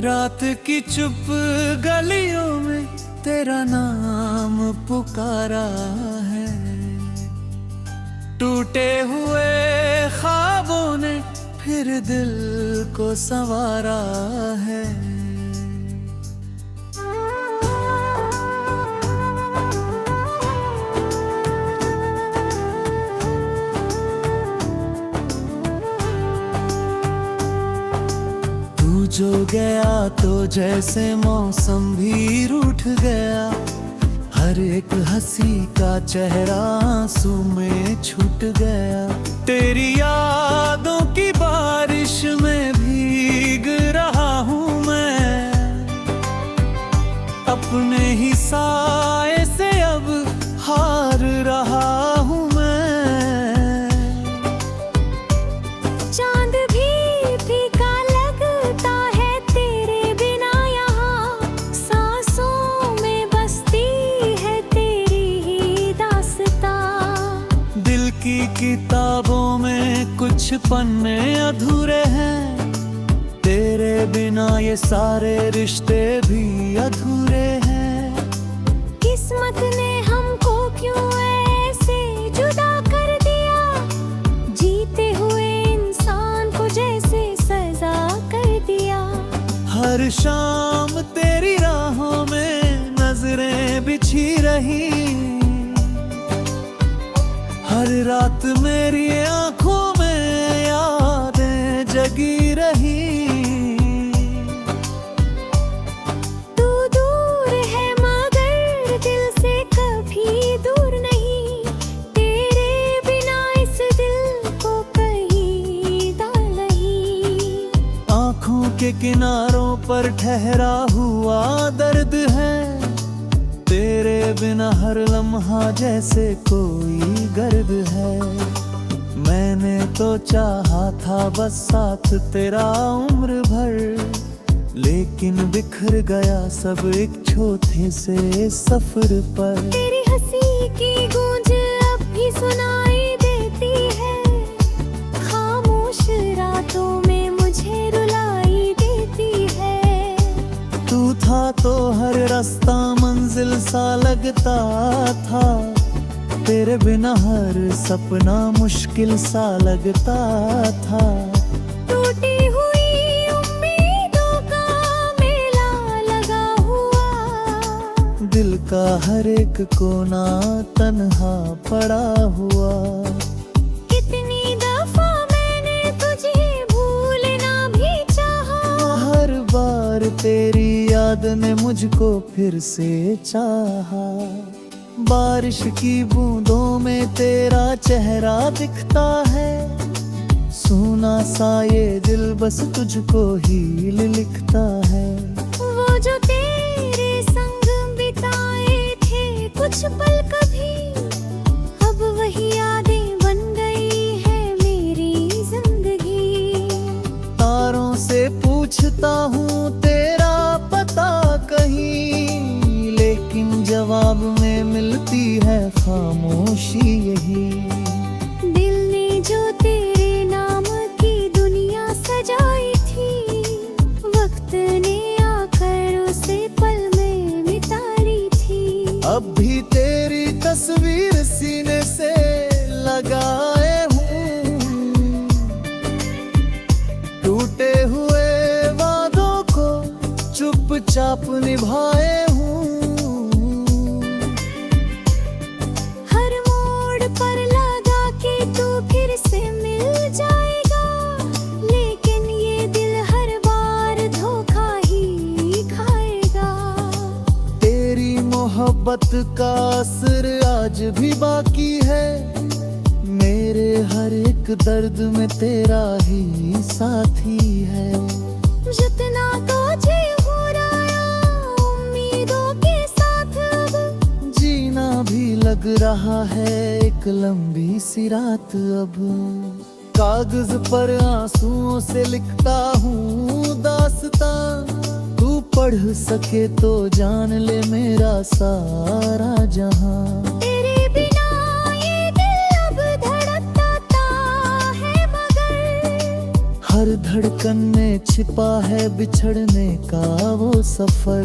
रात की चुप गलियों में तेरा नाम पुकारा है। टूटे हुए ख्वाबों ने फिर दिल को संवारा है। तू जो गया तो जैसे मौसम भी रूठ गया। हर एक हंसी का चेहरा आंसू में छूट गया। तेरी यादों की बारिश में भीग रहा हूँ मैं। अपने ही साए से अब हार रहा हूँ मैं। चांद भी फीका लगता है तेरे बिना यहाँ। सांसों में बसती है तेरी ही दास्तां। दिल की किताबों में कुछ पन्ने अधूरे हैं। तेरे बिना ये सारे रिश्ते भी अधूरे हैं। किस्मत ने हमको क्यों ऐसे जुदा कर दिया। जीते हुए इंसान को जैसे सजा कर दिया। हर शाम तेरी राहों में नजरें बिछी रही। हर रात मेरी आंखों में यादें जगी रही। तू दूर है मगर दिल से कभी दूर नहीं। तेरे बिना इस दिल को कहीं दाल नहीं। आँखों के किनारों पर ठहरा हुआ दर्द है। तेरे बिना हर लम्हा जैसे कोई गर्द है। मैंने तो चाहा था बस साथ तेरा उम्र भर। लेकिन बिखर गया सब एक छोटे से सफर पर। तेरी हंसी की गूंज अब भी सुनाई देती है। खामोश रातों में मुझे रुलाई देती है। तू था तो हर रास्ता मंजिल सा लगता था। तेरे बिना हर सपना मुश्किल सा लगता था। टूटी हुई उम्मीदों का मेला लगा हुआ। दिल का हर एक कोना तन्हा पड़ा हुआ। कितनी दफा मैंने तुझे भूलना भी चाहा। हर बार तेरी याद ने मुझको फिर से चाहा। बारिश की बूंदों में तेरा चेहरा दिखता है। सूना सा ये दिल बस तुझको ही लिखता है। वो जो तेरे संग बिताए थे कुछ पल कभी। अब वही यादें बन गई है मेरी जिंदगी। तारों से पूछता हूँ तेरा पता कहीं। लेकिन जवाब में मिलती है खामोशी यही। दिल ने जो तेरे नाम की दुनिया सजाई थी। वक्त ने आकर उसे पल में मिटाई थी। अब भी तेरी तस्वीर सीने से लगाए हूँ। टूटे हुए वादों को चुपचाप निभाए हूँ। हर मोड़ पर लगा के तू फिर से मिल जाएगा। लेकिन ये दिल हर बार धोखा ही खाएगा। तेरी मोहब्बत का असर आज भी बाकी है। मेरे हर एक दर्द में तेरा ही साथी है। जितना तुझे हो रहा उम्मीदों के साथ अब। जीना भी लग रहा है एक लंबी सी रात अब। कागज पर आंसुओं से लिखता हूँ दास्तां। तू पढ़ सके तो जान ले मेरा सारा जहां। तेरे बिना ये दिल अब धड़कता है मगर। हर धड़कन में छिपा है बिछड़ने का वो सफर।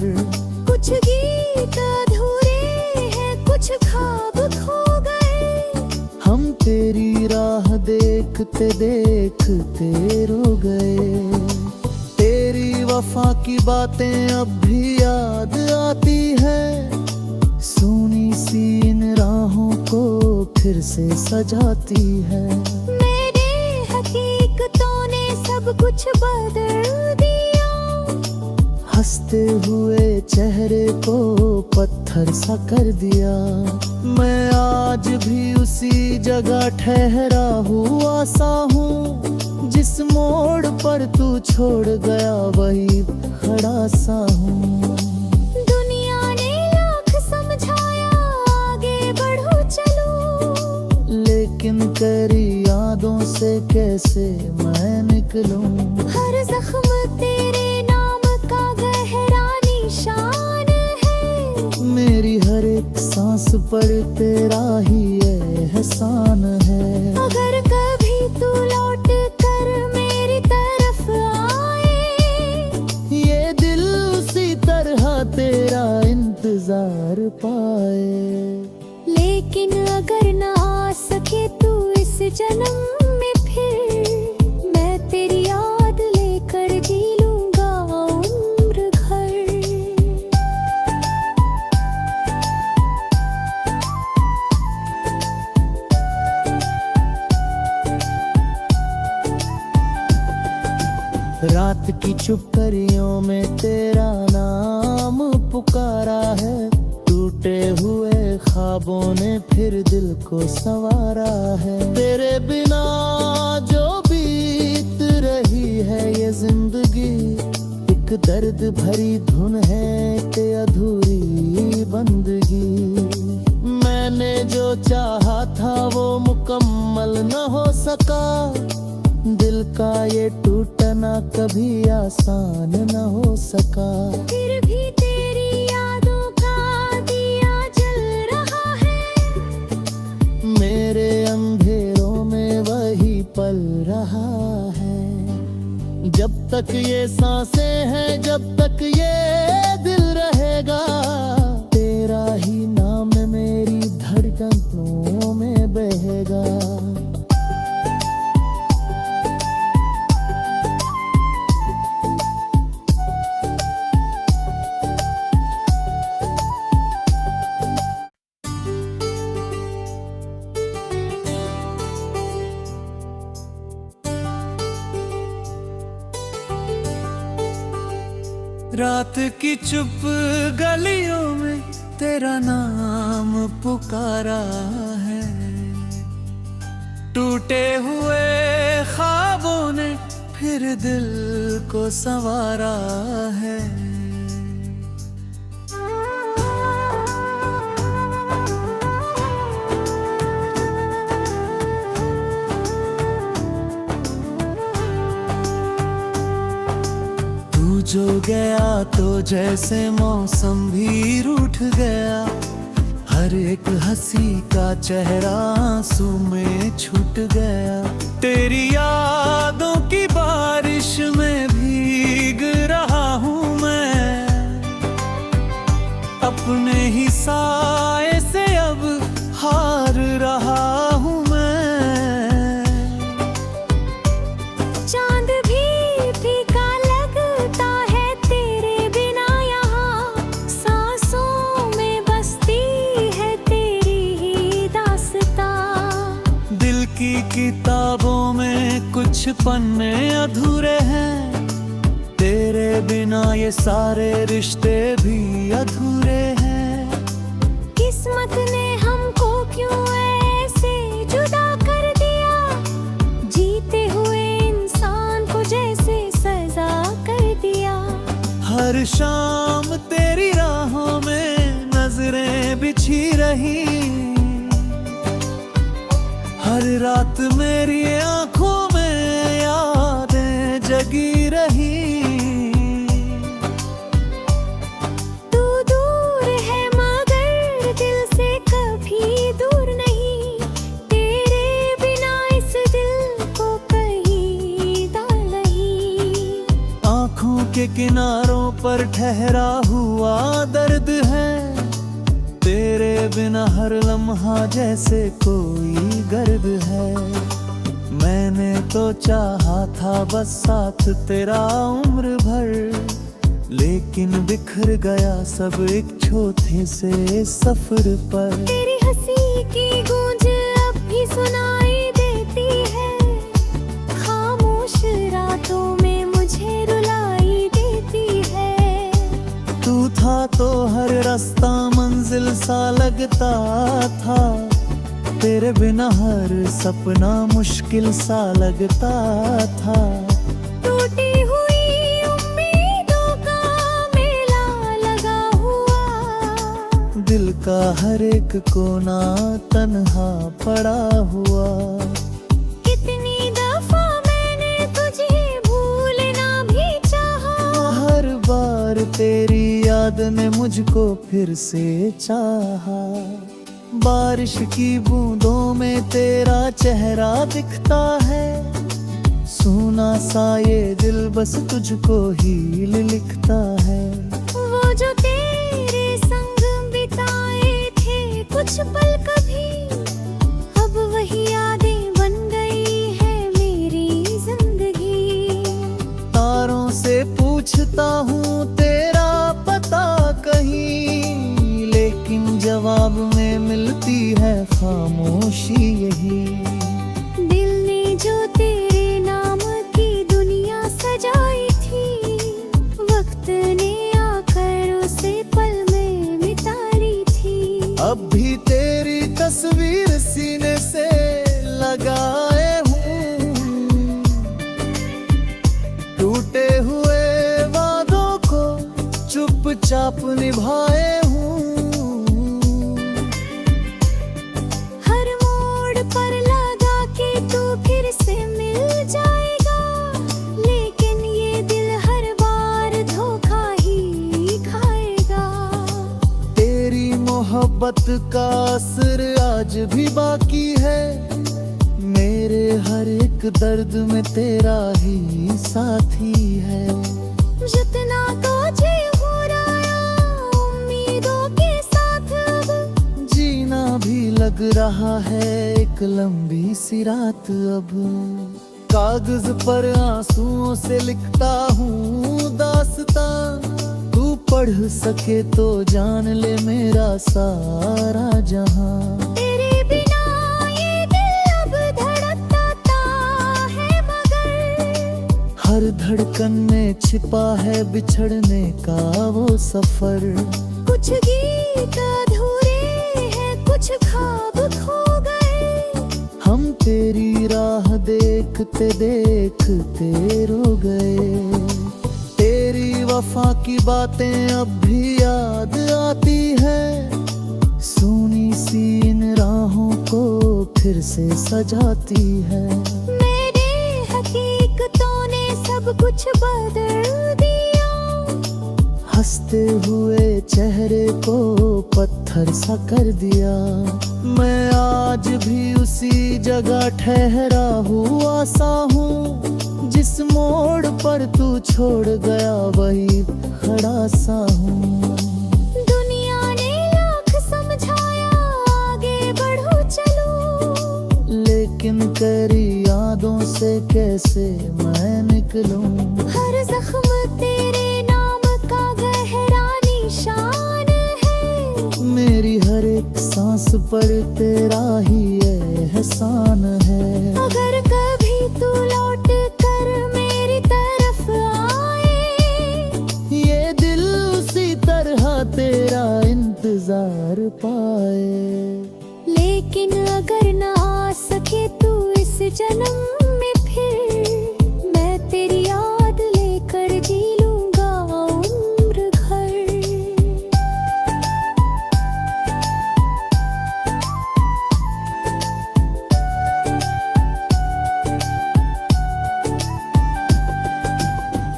कुछ गीत अधूरे हैं, कुछ ख्वाब खो गए। हम तेरी राह देखते देखते रो गए। तेरी वफा की बातें अब भी याद आती है। सोनी सी इन राहों को फिर से सजाती है। मेरे हकीकतों ने सब कुछ बदल दिया। हंसते हुए चेहरे को पत्थर सा कर दिया। मैं आज भी उसी जगह ठहरा हुआ सा हूँ। जिस मोड़ पर तू छोड़ गया वही खड़ा सा हूँ। दुनिया ने लाख समझाया आगे बढ़ो चलो, लेकिन तेरी यादों से कैसे मैं निकलूं। हर जख्म तेरे नाम का गहरा निशान है। मेरी हर एक सांस पर तेरा ही एहसान है। अगर कभी तू लौट कर मेरी तरफ आए, ये दिल उसी तरह तेरा इंतजार पाए। लेकिन अगर न आ सके तू इस जन्म में, फिर मैं तेरी याद लेकर जी लूंगा उम्र भर। रात की चुपकरियों में तेरा नाम पुकारा है। टूटे हुए ख्वाबों ने फिर दिल को संवारा है। तेरे बिना जो बीत रही है ये जिंदगी, एक दर्द भरी धुन है कि अधूरी बंदगी। मैंने जो चाहा था वो मुकम्मल न हो सका। दिल का ये टूटना कभी आसान न हो सका। फिर भी तेरी यादों का दिया जल रहा है। मेरे अंधेरों में वही पल रहा है। जब तक ये सांसें हैं, जब तक ये दिल रहेगा, तेरा ही नाम मेरी धड़कनों में बहेगा। रात की चुप गलियों में तेरा नाम पुकारा है। टूटे हुए ख्वाबों ने फिर दिल को संवारा है। जो गया तो जैसे मौसम भी रूठ गया। हर एक हंसी का चेहरा आंसू में छूट गया। तेरी यादों की बारिश में भीग रहा हूँ मैं। अपने ही साए से अब हार रहा हूँ मैं। चांद भी फीका लगता है तेरे बिना यहाँ। सांसों में बसती है तेरी ही दास्तां। दिल की किताबों में कुछ पन्ने अधूरे हैं। तेरे बिना ये सारे रिश्ते भी अधूरे हैं। किस्मत ने हमको क्यों ऐसे जुदा कर दिया। जीते हुए इंसान को जैसे सजा कर दिया। हर शाम तेरी राहों में नजरें बिछी रही। हर रात मेरी आंखों में यादें जगी रही। तू दूर है मगर दिल से कभी दूर नहीं। तेरे बिना इस दिल को कहीं दाल नहीं। पर ठहरा हुआ दर्द है, तेरे बिना हर लम्हा जैसे कोई गर्द है। मैंने तो चाहा था बस साथ तेरा उम्र भर, लेकिन बिखर गया सब एक छोटे से सफर पर। तेरी हंसी की गूंज अब भी सुनाई देती है, खामोश रातों में मुझे रुलाई देती है। तू था तो हर रास्ता मंजिल सा लगता था, तेरे बिना हर सपना मुश्किल सा लगता था। टूटी हुई उम्मीदों का मेला लगा हुआ, दिल का हर एक कोना तन्हा पड़ा हुआ। कितनी दफा मैंने तुझे भूलना भी चाहा, हर बार तेरी याद ने मुझको फिर से चाहा। बारिश की बूंदों में तेरा चेहरा दिखता है, सूना सा ये दिल बस तुझको ही लिखता है। वो जो तेरे संग बिताए थे कुछ पल कभी, अब वही यादें बन गई है मेरी जिंदगी। तारों से पूछता हूँ तेरा पता कहीं, लेकिन जवाब में मिलती है खामोशी यही। दिल ने जो तेरे नाम की दुनिया सजाई थी, वक्त ने आकर उसे पल में मिटाई थी। अब भी तेरी तस्वीर सीने से लगाए हूँ, टूटे हुए वादों को चुपचाप निभाए हूँ। हर मोड़ पर लगा के तू फिर से मिल जाएगा, लेकिन ये दिल हर बार धोखा ही खाएगा। तेरी मोहब्बत का असर आज भी बाकी है, मेरे हर एक दर्द में तेरा ही साथी है। जितना तुझे हो रहा उम्मीदों के साथ, अब जीना भी लग रहा है एक लंबी सी रात। अब कागज पर आंसुओं से लिखता हूँ दास्तां, तू पढ़ सके तो जान ले मेरा सारा जहां। तेरे बिना ये दिल अब धड़कता है, मगर हर धड़कन में छिपा है बिछड़ने का वो सफर। कुछ गीत अधूरे हैं, कुछ ख्वाब खो गए, हम तेरी राह देखते देखते रो गए। तेरी वफा की बातें अब भी याद आती है, सोनी सी इन राहों को फिर से सजाती है। मेरे हकीकतों ने सब कुछ बदल दिया, हंसते हुए चेहरे को पत्थर सा कर दिया। मैं आज भी उसी जगह ठहरा हुआ सा हूँ, जिस मोड़ पर तू छोड़ गया वही खड़ा सा हूँ। दुनिया ने लाख समझाया आगे बढ़ो चलो, लेकिन तेरी यादों से कैसे मैं निकलूं। हर जख्म तेरे नाम का गहरा निशान है, मेरी हर एक सांस पर तेरा ही एहसान है। अगर कभी तू लौट कर मेरी तरफ आए, ये दिल उसी तरह तेरा इंतजार पाए। लेकिन अगर न आ सके तू इस जन्म में फिर, मैं तेरी याद लेकर जी लूंगा उम्र भर।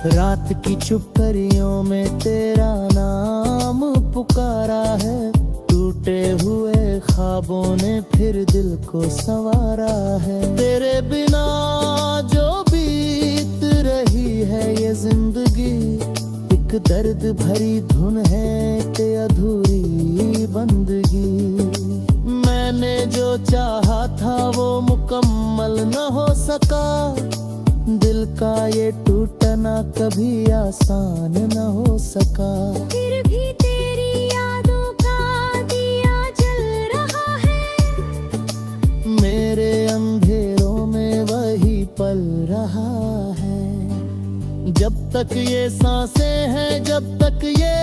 रात की चुपकरियों में तेरा नाम पुकारा है, टूटे हुए ख्वाबों ने फिर दिल को संवारा है। तेरे बिना जो बीत रही है ये जिंदगी, एक दर्द भरी धुन है ते अधूरी बंदगी। मैंने जो चाहा था वो मुकम्मल न हो सका, दिल का ये टूटना कभी आसान न हो सका। फिर भी तेरी यादों का दिया जल रहा है, मेरे अंधेरों में वही पल रहा है। जब तक ये सांसें हैं, जब तक ये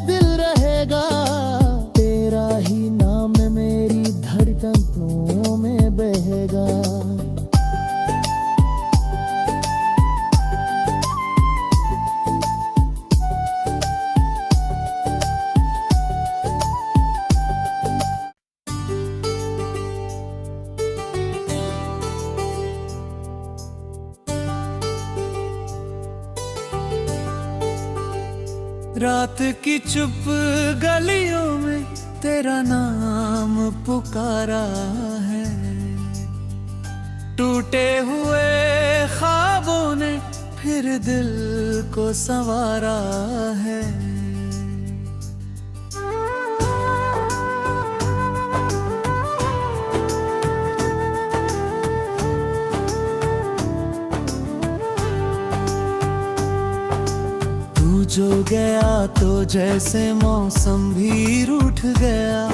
दिल रहेगा, तेरा ही नाम मेरी धड़कनों में बहेगा। रात की चुप गलियों में तेरा नाम पुकारा है, टूटे हुए ख्वाबों ने फिर दिल को संवारा है। जो गया तो जैसे मौसम भी रूठ गया,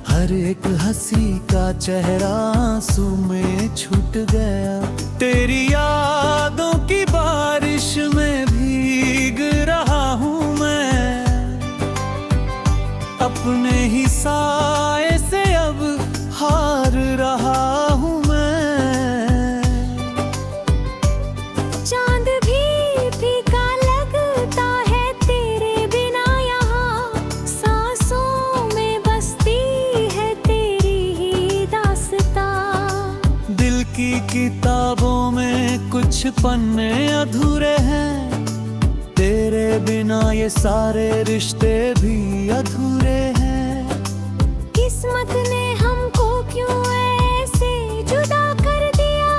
हर एक हंसी का चेहरा आंसू में छूट गया। तेरी यादों की बारिश में भीग रहा हूँ मैं, अपने ही साए से अब हार रहा हूँ मैं। चांद भी फीका लगता है तेरे बिना, यहाँ सांसों में बसती है तेरी ही दास्तां। दिल की किताबों में कुछ पन्ने अधूरे हैं, तेरे बिना ये सारे रिश्ते भी अधूरे हैं। किस्मत ने हमको क्यों ऐसे जुदा कर दिया,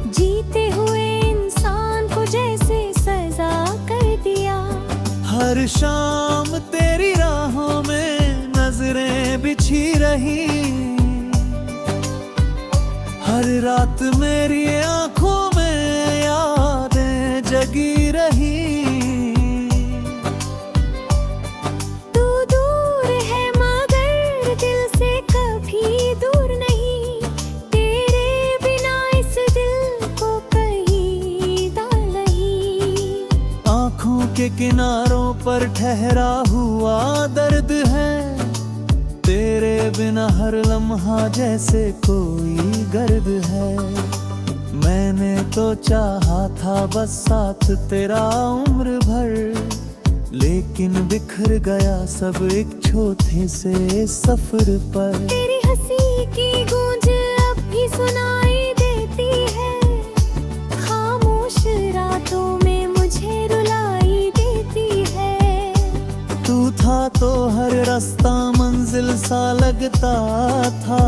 जीते हुए इंसान को जैसे सजा कर दिया। हर शाम तेरी राहों में नजरें बिछी रही, हर रात मेरी आंखों में यादें जगी रही। तू दूर है मगर दिल से कभी दूर नहीं, तेरे बिना इस दिल को कहीं दाल नहीं। आँखों के किनारों पर ठहरा हुआ दर्द है, तेरे बिना हर लम्हा जैसे कोई गर्द है। मैंने तो चाहा था बस साथ तेरा उम्र भर, लेकिन बिखर गया सब एक छोटे से सफर पर। तेरी हंसी की गूंज अब भी सुनाई देती है, खामोश रातों में मुझे रुलाई देती है। तू था तो हर रास्ता मंजिल सा लगता था,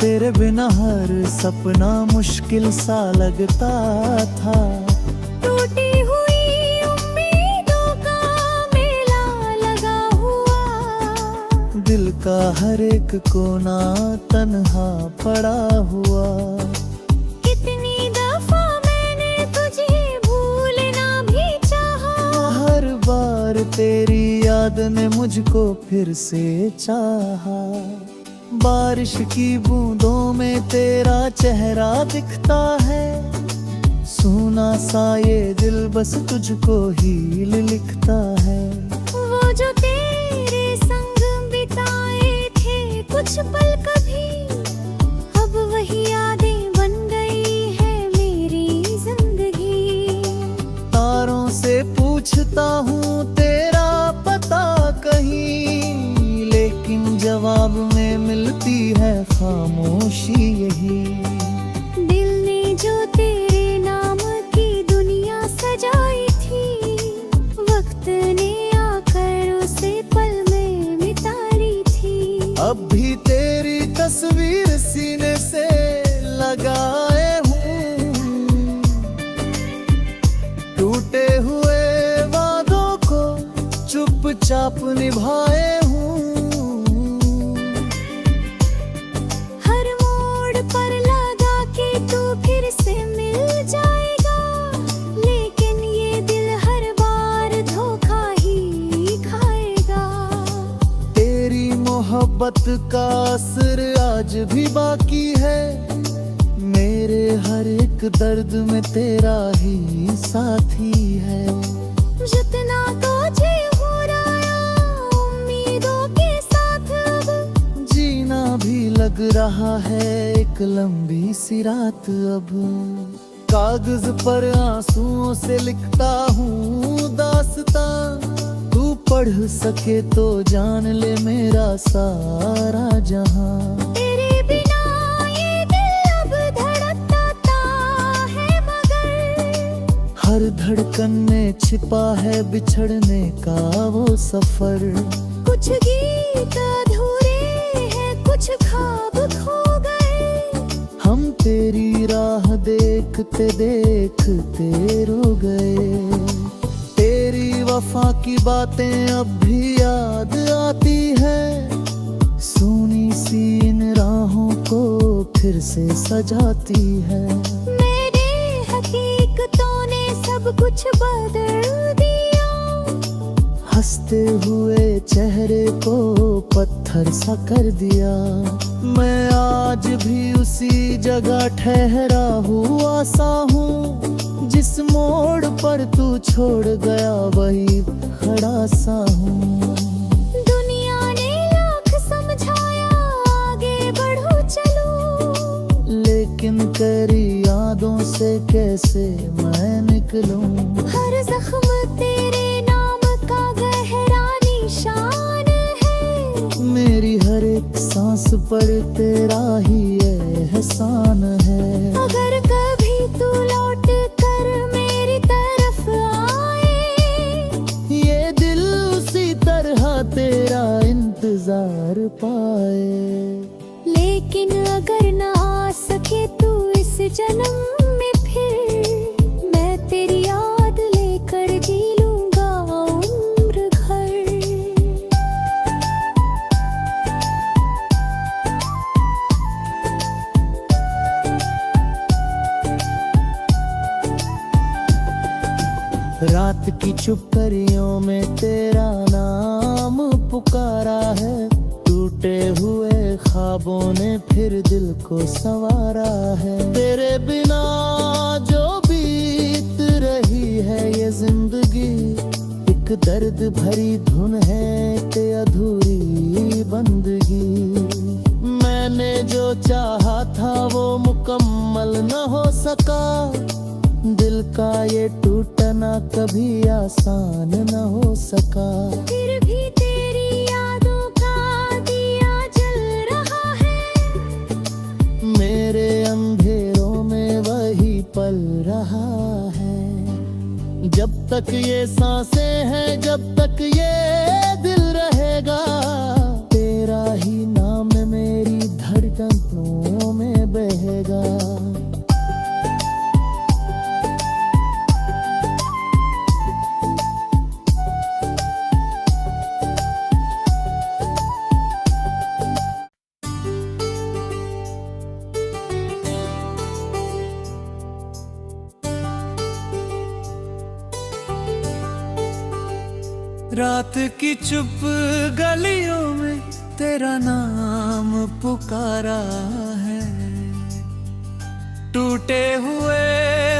तेरे बिना हर सपना मुश्किल सा लगता था। टूटी हुई उम्मीदों का मेला लगा हुआ, दिल का हर एक कोना तन्हा पड़ा हुआ। कितनी दफा मैंने तुझे भूलना भी चाहा, हर बार तेरी याद ने मुझको फिर से चाहा। बारिश की बूंदों में तेरा चेहरा दिखता है, सूना सा ये दिल बस तुझको ही लिखता है। वो जो तेरे संग बिताए थे कुछ पल कभी, अब वही यादें बन गई है मेरी जिंदगी। तारों से पूछता हूँ तेरा पता कहीं, लेकिन जवाब में मिलती है खामोशी यही। दिल ने जो तेरे नाम की दुनिया सजाई थी, वक्त ने आकर उसे पल में मिटारी थी। अब भी तेरी तस्वीर सीने से लगाए हूँ, टूटे हुए वादों चाप निभाए हूँ। हर मोड़ पर लगा के तू फिर से मिल जाएगा, लेकिन ये दिल हर बार धोखा ही खाएगा। तेरी मोहब्बत का असर आज भी बाकी है, मेरे हर एक दर्द में तेरा ही साथी है। जितना तुझे हो रहा उम्मीदों के साथ, अब जीना भी लग रहा है एक लंबी सी रात। अब कागज पर आंसुओं से लिखता हूँ दास्तां, तू पढ़ सके तो जान ले मेरा सारा जहां। तेरे बिना ये दिल अब धड़कता है, मगर हर धड़कन में छिपा है बिछड़ने का वो सफर। कुछ गीत अधूरे हैं, कुछ ख्वाब खो गए। हम तेरी राह देखते देखते रो गए। तेरी वफा की बातें अब भी याद आती है, सोनी सी इन राहों को फिर से सजाती है। मेरे हकीकतों ने सब कुछ बदल दिया, हंसते हुए चेहरे को पत्थर सा कर दिया। मैं आज भी उसी जगह ठहरा हुआ सा हूँ, जिस मोड़ पर तू छोड़ गया वही खड़ा सा हूँ। दुनिया ने लाख समझाया आगे बढ़ो चलो, लेकिन तेरी यादों से कैसे मैं निकलूं। हर जख्म तेरे नाम का गहरा निशान है, मेरी हर एक सांस पर तेरा ही एहसान है। अगर कभी तू लौट कर मेरी तरफ आए, ये दिल उसी तरह तेरा इंतजार पाए। लेकिन अगर न आ सके तू इस जन्म में, फिर मैं तेरी याद लेकर जी लूंगा उम्र भर। रात की चुप करियों में तेरा नाम पुकारा है, टूटे हुए ख्वाबों ने फिर दिल को संवारा है। तेरे बिना जो बीत रही है ये जिंदगी, एक दर्द भरी धुन है ते अधूरी बंदगी। मैंने जो चाहा था वो मुकम्मल न हो सका, दिल का ये टूटना कभी आसान न हो सका। फिर भी तेरी यादों का दिया जल रहा है, मेरे अंधेरों में वही पल रहा है। जब तक ये सांसें हैं, जब तक ये दिल रहेगा, तेरा ही नाम मेरी धड़कनों में बहेगा। रात की चुप गलियों में तेरा नाम पुकारा है, टूटे हुए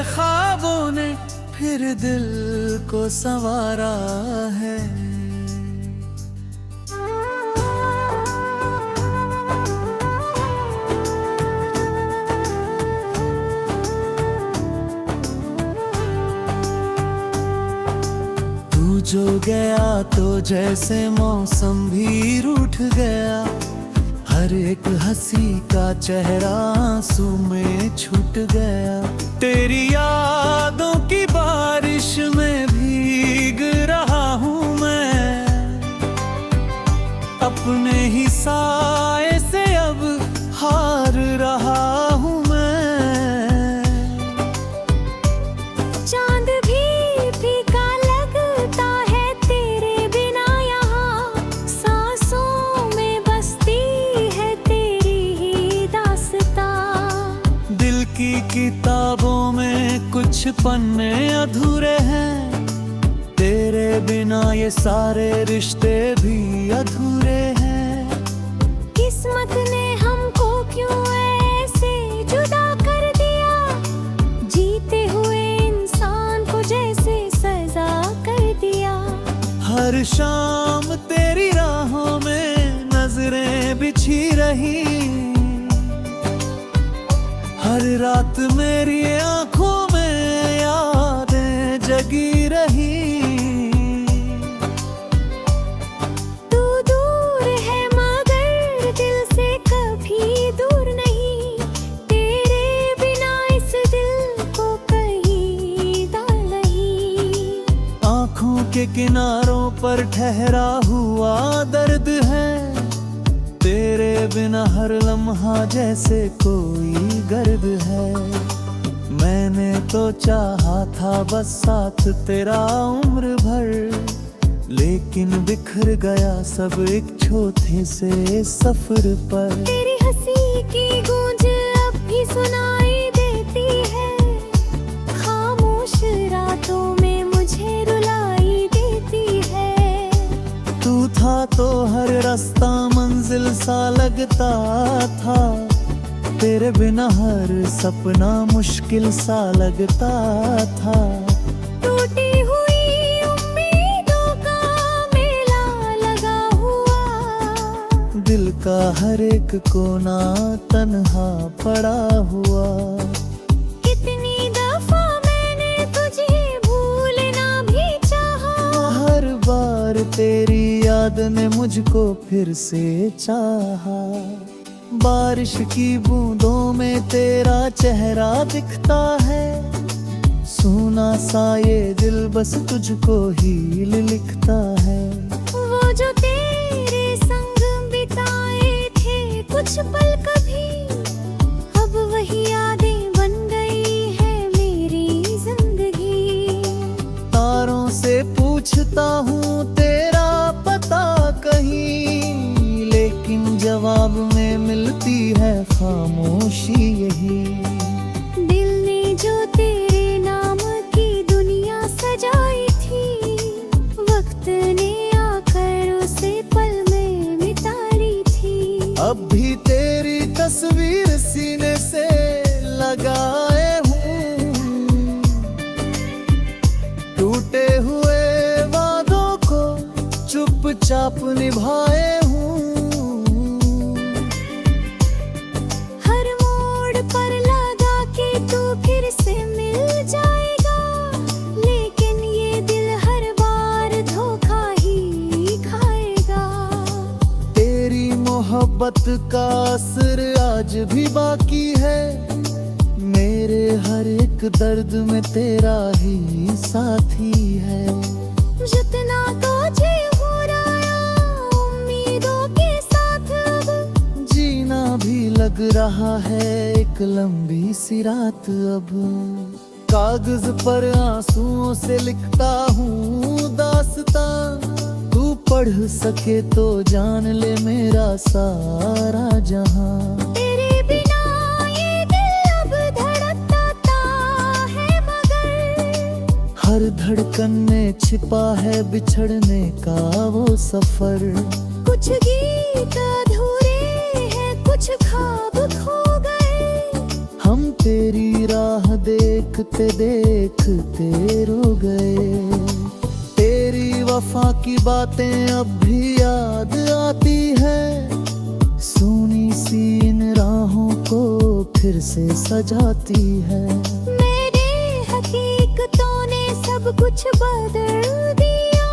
ख्वाबों ने फिर दिल को संवारा है। जो गया तो जैसे मौसम भी रूठ गया, हर एक हंसी का चेहरा आंसू में छूट गया। तेरी यादों की बारिश में भीग रहा हूँ मैं, अपने ही साए से अब हार रहा हूँ मैं। चांद भी फीका लगता है तेरे बिना यहाँ, किताबों में कुछ पन्ने अधूरे हैं, तेरे बिना ये सारे रिश्ते भी अधूरे हैं। किस्मत ने हमको क्यों ऐसे जुदा कर दिया, जीते हुए इंसान को जैसे सजा कर दिया। हर शाम तेरी राहों में नजरें बिछी रही, हर रात मेरी आंखों में यादें जगी रही। तू दूर है मगर दिल से कभी दूर नहीं, तेरे बिना इस दिल को कहीं दाल नहीं। आँखों के किनारों पर ठहरा हुआ दर्द है, तेरे बिना हर लम्हा जैसे कोई गर्द है। मैंने तो चाहा था बस साथ तेरा उम्र भर, लेकिन बिखर गया सब एक छोटे से सफर पर। तेरी हंसी की गूंज अब भी सुनाई देती है, खामोश रातों में मुझे रुलाई देती है। तू था तो हर रास्ता मंजिल सा लगता था, तेरे बिना हर सपना मुश्किल सा लगता था। टूटी हुई उम्मीदों का मेला लगा हुआ, दिल का हर एक कोना तन्हा पड़ा हुआ। कितनी दफा मैंने तुझे भूलना भी चाहा, हर बार तेरी याद ने मुझको फिर से चाहा। बारिश की बूंदों में तेरा चेहरा दिखता है, सूना सा ये दिल बस तुझको ही लिखता है। वो जो तेरे संग बिताए थे कुछ पल कभी, अब वही यादें बन गई है मेरी जिंदगी। तारों से पूछता हूँ तेरा पता कहीं, लेकिन जवाब में मिलती है खामोशी यही। दिल ने जो तेरे नाम की दुनिया सजाई थी, वक्त ने आकर उसे पल में मिटा ली थी। अब भी तेरी तस्वीर सीने से लगाए हूँ, टूटे हुए वादों को चुपचाप निभाए हूँ। हर मोड़ पर लगा के तू फिर से मिल जाएगा, लेकिन ये दिल हर बार धोखा ही खाएगा। तेरी मोहब्बत का असर आज भी बाकी है, मेरे हर एक दर्द में तेरा ही साथी है। जितना तुझे हो रहा उम्मीदों के साथ, अब जीना भी लग रहा है एक लंबी सी रात। अब कागज पर आंसुओं से लिखता हूँ दास्तां, तू पढ़ सके तो जान ले मेरा सारा जहां। तेरे बिना ये दिल अब धड़कता है, मगर हर धड़कन में छिपा है बिछड़ने का वो सफर। कुछ गीत अधूरे हैं, कुछ ख्वाब खो गए, हम तेरी राह देखते देखते रो गए। तेरी वफा की बातें अब भी याद आती है, सोनी सी इन राहों को फिर से सजाती है। मेरे हकीकतों ने सब कुछ बदल दिया,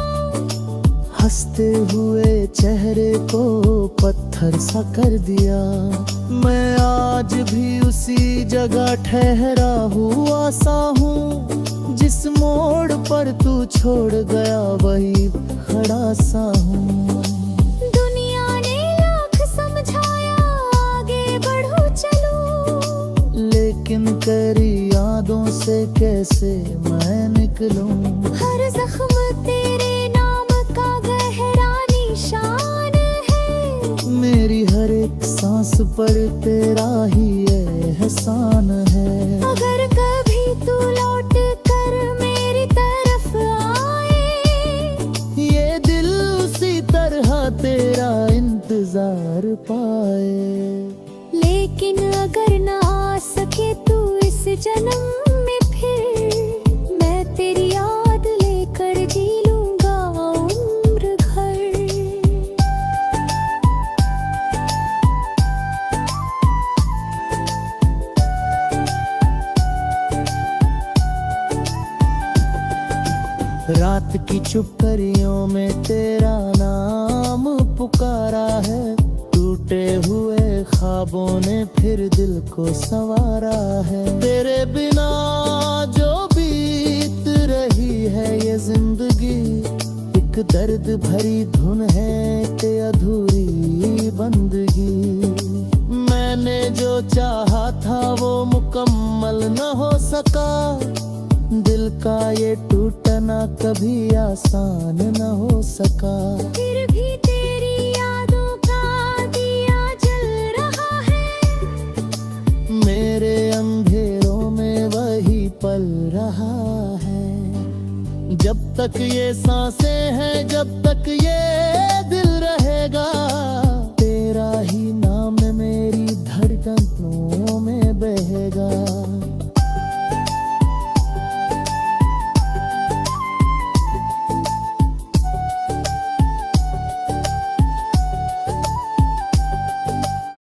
हंसते हुए चेहरे को पत्थर सा कर दिया। मैं आज भी उसी जगह ठहरा हुआ सा हूँ, जिस मोड़ पर तू छोड़ गया वही खड़ा सा हूँ। दुनिया ने लाख समझाया आगे बढ़ो चलो, लेकिन तेरी यादों से कैसे मैं निकलूं। हर जख्म तेरे नाम का गहरा निशान है, मेरी हर एक सांस पर तेरा ही एहसान है। आए। लेकिन अगर न आ सके तू इस जन्म में फिर, मैं तेरी याद लेकर जी लूंगा उम्र भर। रात की चुप करियों में तेरा नाम पुकारा है, टूटे हुए ख्वाबों ने फिर दिल को संवारा है। तेरे बिना जो बीत रही है ये जिंदगी, एक दर्द भरी धुन है कि अधूरी बंदगी। मैंने जो चाहा था वो मुकम्मल न हो सका, दिल का ये टूटना कभी आसान न हो सका। फिर भी तेरी यादों का दिया जल रहा है, मेरे अंधेरों में वही पल रहा है। जब तक ये सांसें